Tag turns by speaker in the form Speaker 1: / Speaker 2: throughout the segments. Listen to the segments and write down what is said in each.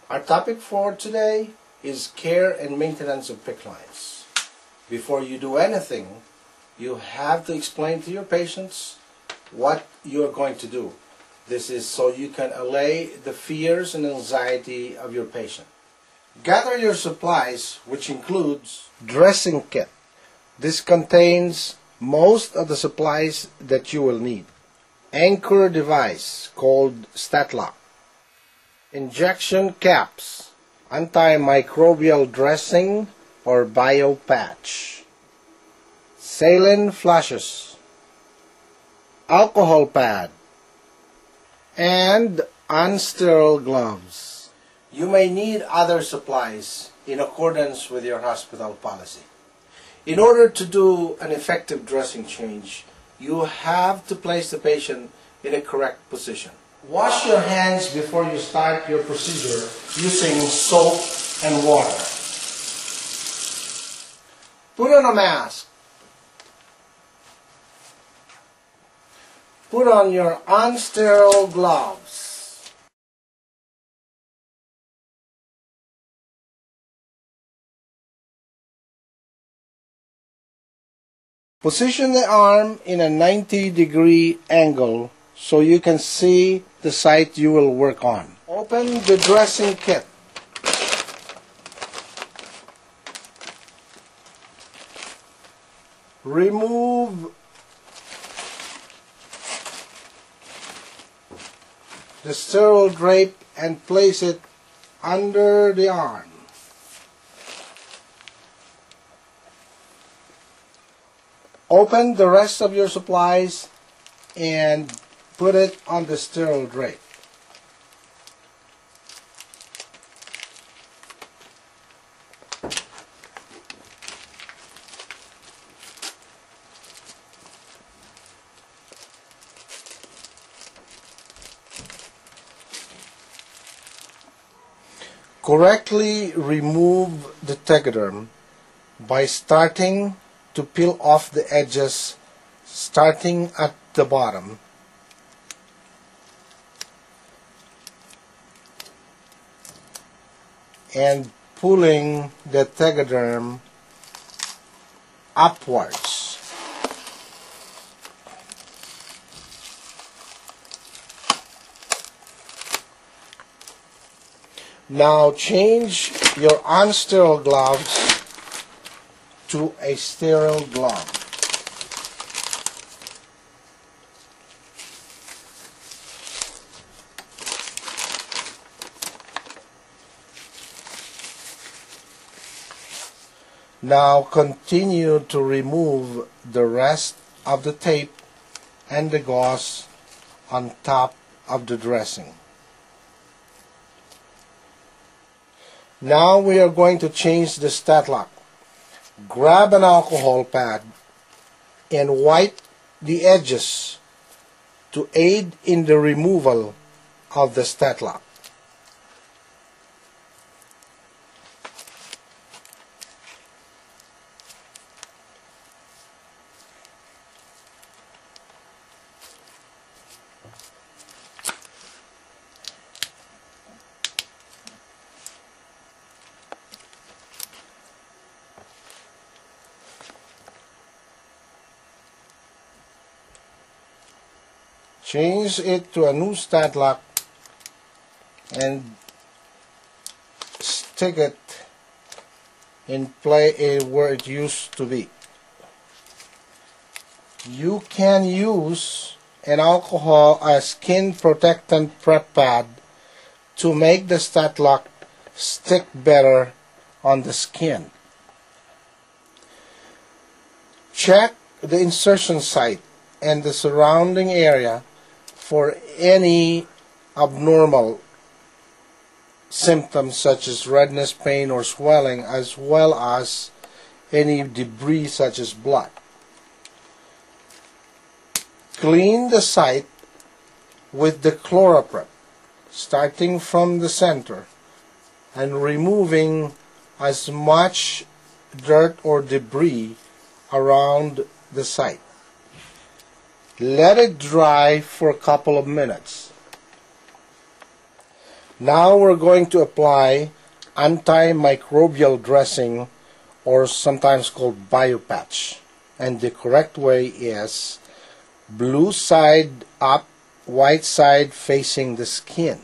Speaker 1: Our topic for today is care and maintenance of PICC lines. Before you do anything, you have to explain to your patients what you're going to do. This is so you can allay the fears and anxiety of your patient. Gather your supplies, which includes dressing kit. This contains most of the supplies that you will need. Anchor device called StatLock. Injection caps, antimicrobial dressing or bio patch, saline flushes, alcohol pad, and unsterile gloves. You may need other supplies in accordance with your hospital policy. In order to do an effective dressing change, you have to place the patient in a correct position. Wash your hands before you start your procedure using soap and water. Put on a mask. Put on your unsterile gloves. Position the arm in a 90-degree angle so you can see the site you will work on. Open the dressing kit. Remove the sterile drape and place it under the arm. Open the rest of your supplies and put it on the sterile drape. Correctly remove the tegaderm by starting to peel off the edges, starting at the bottom. And pulling the tegaderm upwards. Now change your unsterile gloves to a sterile glove. Now continue to remove the rest of the tape and the gauze on top of the dressing. Now we are going to change the StatLock. Grab an alcohol pad and wipe the edges to aid in the removal of the StatLock. Change it to a new StatLock and stick it in place where it used to be. You can use an a skin protectant prep pad to make the StatLock stick better on the skin. Check the insertion site and the surrounding area for any abnormal symptoms such as redness, pain, or swelling, as well as any debris such as blood. Clean the site with the ChloraPrep, starting from the center and removing as much dirt or debris around the site. Let it dry for a couple of minutes. Now we're going to apply antimicrobial dressing, or sometimes called biopatch. And the correct way is blue side up, white side facing the skin.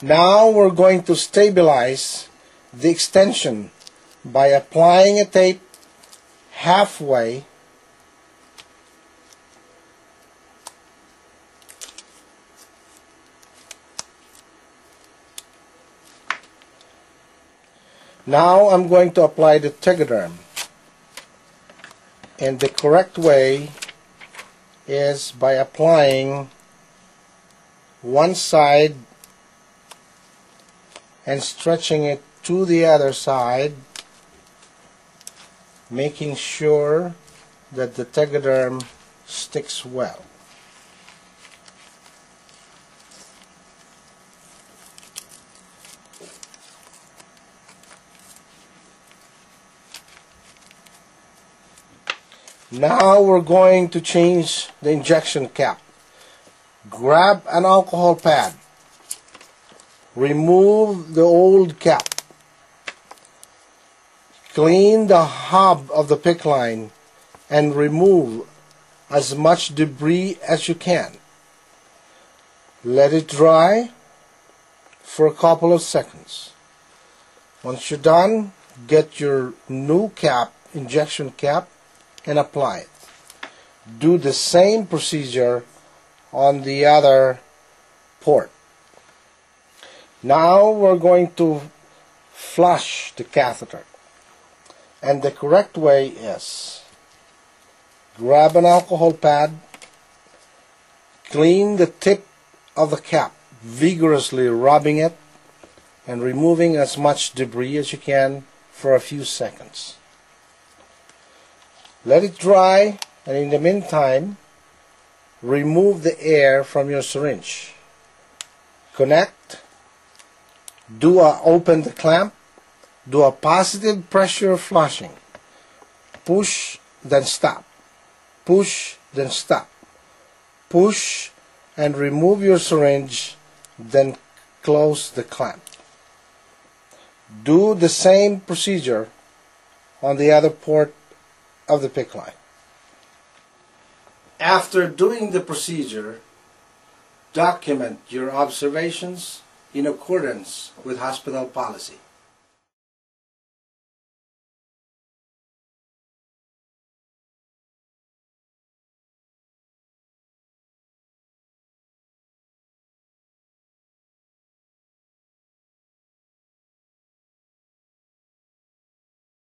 Speaker 1: Now we're going to stabilize the extension by applying a tape halfway Now I'm going to apply the tegaderm, and the correct way is by applying one side and stretching it to the other side, making sure that the tegaderm sticks well. Now we're going to change the injection cap. Grab an alcohol pad. Remove the old cap. Clean the hub of the PICC line and remove as much debris as you can. Let it dry for a couple of seconds. Once you're done, get your new cap, injection cap, and apply it. Do the same procedure on the other port. Now we're going to flush the catheter, and the correct way is grab an alcohol pad, clean the tip of the cap, vigorously rubbing it and removing as much debris as you can for a few seconds. Let it dry, and in the meantime, remove the air from your syringe. Connect. Open the clamp. Do a positive pressure flushing. Push, then stop. Push, then stop. Push, and remove your syringe, then close the clamp. Do the same procedure on the other port of the PICC line. After doing the procedure, document your observations in accordance with hospital policy.